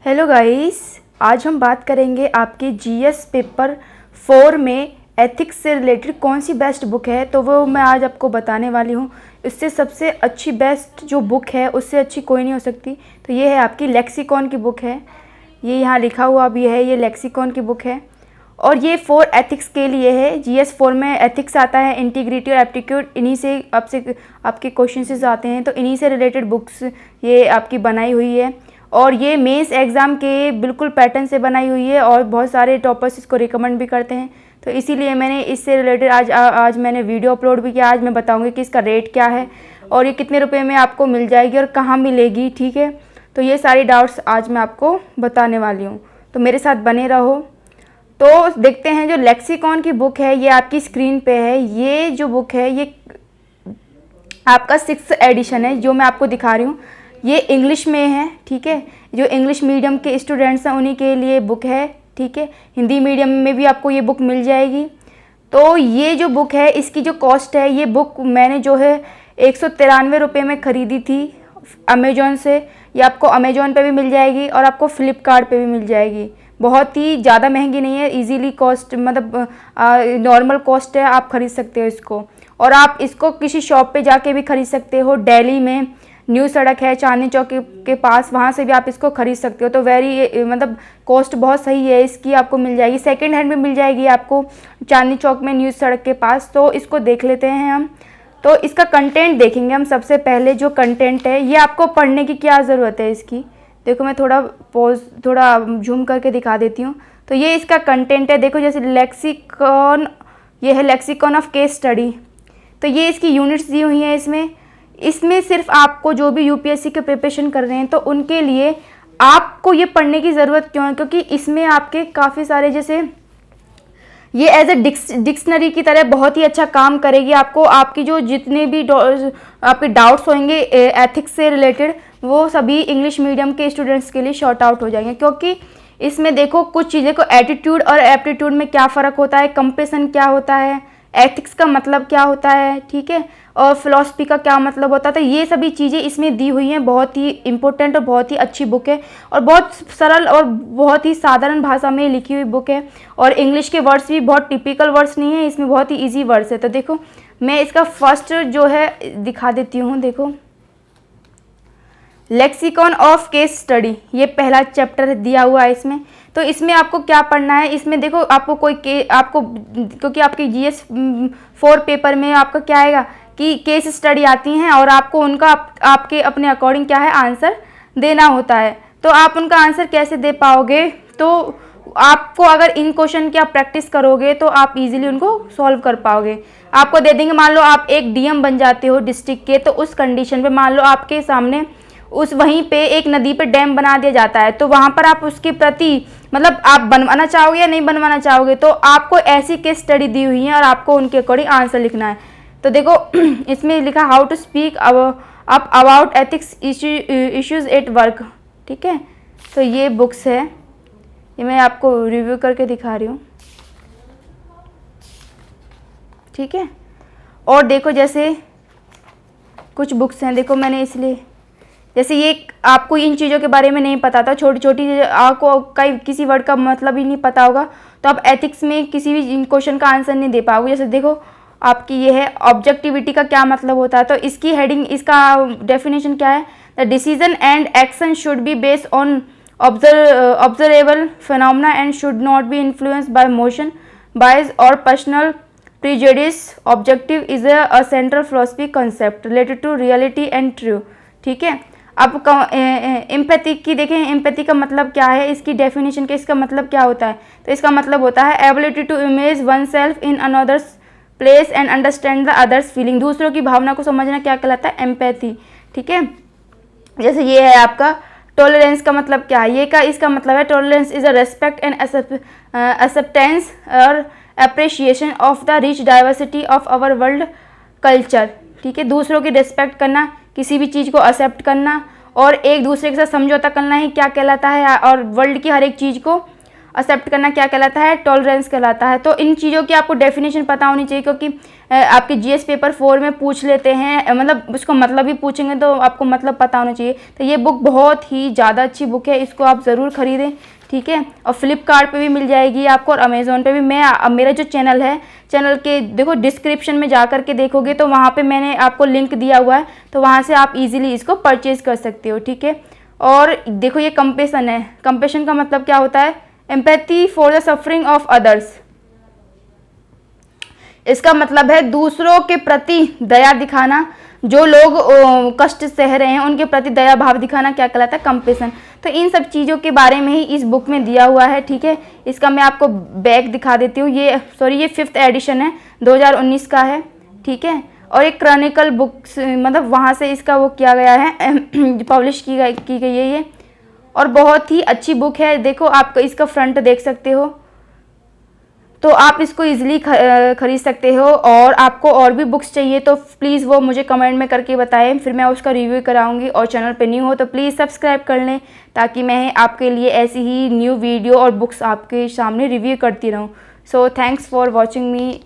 Hello guys, आज हम बात करेंगे आपके जीएस पेपर 4 में एथिक्स से रिलेटेड कौन सी बेस्ट बुक है। तो वो मैं आज आपको बताने वाली हूँ। इससे सबसे अच्छी बेस्ट जो बुक है उससे अच्छी कोई नहीं हो सकती। तो ये है आपकी लेक्सिकॉन की बुक है। ये यहाँ लिखा हुआ भी है, ये लेक्सिकॉन की बुक है और ये 4 एथिक्स के लिए है। जीएस 4 में एथिक्स आता है, इंटीग्रिटी और एप्टीट्यूड, इन्हीं से आपके क्वेश्चंस आते हैं। तो इन्हीं से रिलेटेड बुक्स ये आपकी बनाई हुई है और ये मेंस एग्ज़ाम के बिल्कुल पैटर्न से बनाई हुई है और बहुत सारे टॉपर्स इसको रिकमेंड भी करते हैं। तो इसीलिए मैंने इससे रिलेटेड आज मैंने वीडियो अपलोड भी किया। आज मैं बताऊंगी कि इसका रेट क्या है और ये कितने रुपए में आपको मिल जाएगी और कहाँ मिलेगी। ठीक है, तो ये सारी डाउट्स आज मैं आपको बताने वाली हूँ, तो मेरे साथ बने रहो। तो देखते हैं, जो लेक्सिकॉन की बुक है ये आपकी स्क्रीन पे है। ये जो बुक है ये आपका 6th एडिशन है जो मैं आपको दिखा रही हूँ। ये इंग्लिश में है, ठीक है। जो इंग्लिश मीडियम के स्टूडेंट्स हैं उन्हीं के लिए बुक है, ठीक है। हिंदी मीडियम में भी आपको ये बुक मिल जाएगी। तो ये जो बुक है इसकी जो कॉस्ट है, ये बुक मैंने जो है 193 रुपये में ख़रीदी थी अमेजोन से। ये आपको अमेजोन पे भी मिल जाएगी और आपको फ्लिपकार्ट पे भी मिल जाएगी। बहुत ही ज़्यादा महंगी नहीं है, इजीली कॉस्ट मतलब नॉर्मल कॉस्ट है, आप ख़रीद सकते हो इसको। और आप इसको किसी शॉप पे जाके भी ख़रीद सकते हो। दिल्ली में न्यू सड़क है चांदनी चौक के पास, वहाँ से भी आप इसको ख़रीद सकते हो। तो मतलब कॉस्ट बहुत सही है इसकी, आपको मिल जाएगी। सेकंड हैंड में मिल जाएगी आपको चांदनी चौक में न्यू सड़क के पास। तो इसको देख लेते हैं हम। तो इसका कंटेंट देखेंगे हम। सबसे पहले जो कंटेंट है ये आपको पढ़ने की क्या ज़रूरत है इसकी। देखो मैं थोड़ा जूम करके दिखा देती हूँ। तो ये इसका कंटेंट है। देखो जैसे लेक्सिकॉन, ये है लेक्सिकॉन ऑफ केस स्टडी। तो ये इसकी यूनिट्स दी हुई हैं इसमें सिर्फ आपको जो भी यूपीएससी के प्रिपरेशन कर रहे हैं तो उनके लिए आपको ये पढ़ने की ज़रूरत क्यों है, क्योंकि इसमें आपके काफ़ी सारे जैसे ये एज ए डिक्शनरी की तरह बहुत ही अच्छा काम करेगी। आपको आपकी जो जितने भी आपके डाउट्स होंगे एथिक्स से रिलेटेड वो सभी इंग्लिश मीडियम के स्टूडेंट्स के लिए शॉर्ट आउट हो जाएंगे। क्योंकि इसमें देखो कुछ चीज़ें को एटीट्यूड और एप्टीट्यूड में क्या फ़र्क होता है, कंपेशन क्या होता है, एथिक्स का मतलब क्या होता है, ठीक है, और फिलॉसफी का क्या मतलब होता है। तो ये सभी चीज़ें इसमें दी हुई हैं। बहुत ही इंपॉर्टेंट और बहुत ही अच्छी बुक है और बहुत सरल और बहुत ही साधारण भाषा में लिखी हुई बुक है। और इंग्लिश के वर्ड्स भी बहुत टिपिकल वर्ड्स नहीं है, इसमें बहुत ही ईजी वर्ड्स है। तो देखो मैं इसका फर्स्ट जो है दिखा देती हूँ। देखो लेक्सिकॉन ऑफ केस स्टडी, ये पहला चैप्टर दिया हुआ है इसमें। तो इसमें आपको क्या पढ़ना है, इसमें देखो आपको क्योंकि आपके जीएस 4 पेपर में आपका क्या आएगा कि केस स्टडी आती हैं और आपको उनका आपके अपने अकॉर्डिंग क्या है आंसर देना होता है। तो आप उनका आंसर कैसे दे पाओगे, तो आपको अगर इन क्वेश्चन की आप प्रैक्टिस करोगे तो आप इजीली उनको सॉल्व कर पाओगे। आपको दे देंगे, मान लो आप एक डीएम बन जाते हो डिस्ट्रिक्ट के, तो उस कंडीशन पे मान लो आपके सामने वहीं पे एक नदी पे डैम बना दिया जाता है, तो वहाँ पर आप उसके प्रति मतलब आप बनवाना चाहोगे या नहीं बनवाना चाहोगे। तो आपको ऐसी केस स्टडी दी हुई है और आपको उनके अकॉर्डिंग आंसर लिखना है। तो देखो इसमें लिखा how to speak up about ethics issues at work, ठीक है। तो ये बुक्स है, ये मैं आपको रिव्यू करके दिखा रही हूँ, ठीक है। और देखो जैसे कुछ बुक्स हैं, देखो मैंने इसलिए जैसे ये आपको इन चीज़ों के बारे में नहीं पता था, छोटी छोटी आपको किसी वर्ड का मतलब ही नहीं पता होगा, तो आप एथिक्स में किसी भी क्वेश्चन का आंसर नहीं दे पाओगे। जैसे देखो आपकी ये है ऑब्जेक्टिविटी का क्या मतलब होता है। तो इसकी हेडिंग, इसका डेफिनेशन क्या है, the decision and action should be based on observable phenomena and should not be influenced by emotion, bias और personal prejudice. Objective is a central philosophy concept related to reality and true, ठीक है। अब empathy की देखें, empathy का मतलब क्या है, इसकी डेफिनेशन के इसका मतलब क्या होता है। तो इसका मतलब होता है ability to image oneself in another's place and understand the others feeling. दूसरों की भावना को समझना क्या कहलाता है, एम्पैथी, ठीक है। जैसे ये है आपका टॉलरेंस का मतलब क्या है, इसका मतलब है tolerance is a respect and acceptance और appreciation of the rich diversity of our world culture, ठीक है। दूसरों की रिस्पेक्ट करना, किसी भी चीज़ को एक्सेप्ट करना और एक दूसरे के साथ समझौता करना ही क्या कहलाता है, और वर्ल्ड की हर एक चीज़ को एक्सेप्ट करना क्या कहलाता है, टॉलरेंस कहलाता है। तो इन चीज़ों की आपको डेफिनेशन पता होनी चाहिए, क्योंकि आपके जीएस पेपर 4 में पूछ लेते हैं, मतलब उसको मतलब ही पूछेंगे तो आपको मतलब पता होना चाहिए। तो ये बुक बहुत ही ज़्यादा अच्छी बुक है, इसको आप ज़रूर खरीदें, ठीक है। और फ्लिपकार्ट पे भी मिल जाएगी आपको और अमेज़ोन पे भी। मेरा जो चैनल है, चैनल के देखो डिस्क्रिप्शन में जा कर के देखोगे तो वहाँ पे मैंने आपको लिंक दिया हुआ है, तो वहाँ से आप इजीली इसको परचेज़ कर सकते हो, ठीक है। और देखो ये कंपेशन है, कंपेशन का मतलब क्या होता है, empathy for the suffering of others. इसका मतलब है दूसरों के प्रति दया दिखाना, जो लोग कष्ट सह रहे हैं उनके प्रति दया भाव दिखाना क्या कहलाता है, कंपेशन। तो इन सब चीज़ों के बारे में ही इस बुक में दिया हुआ है, ठीक है। इसका मैं आपको बैक दिखा देती हूँ, ये 5th एडिशन है, 2019 का है, ठीक है। और एक क्रॉनिकल बुक्स, मतलब वहाँ से इसका वो किया गया है, पब्लिश की गई है ये, और बहुत ही अच्छी बुक है। देखो आप इसका फ्रंट देख सकते हो, तो आप इसको इजीली खरीद सकते हो। और आपको और भी बुक्स चाहिए तो प्लीज़ वो मुझे कमेंट में करके बताएं, फिर मैं उसका रिव्यू कराऊंगी। और चैनल पे न्यू हो तो प्लीज़ सब्सक्राइब कर लें, ताकि मैं आपके लिए ऐसी ही न्यू वीडियो और बुक्स आपके सामने रिव्यू करती रहूं। So thanks for watching me.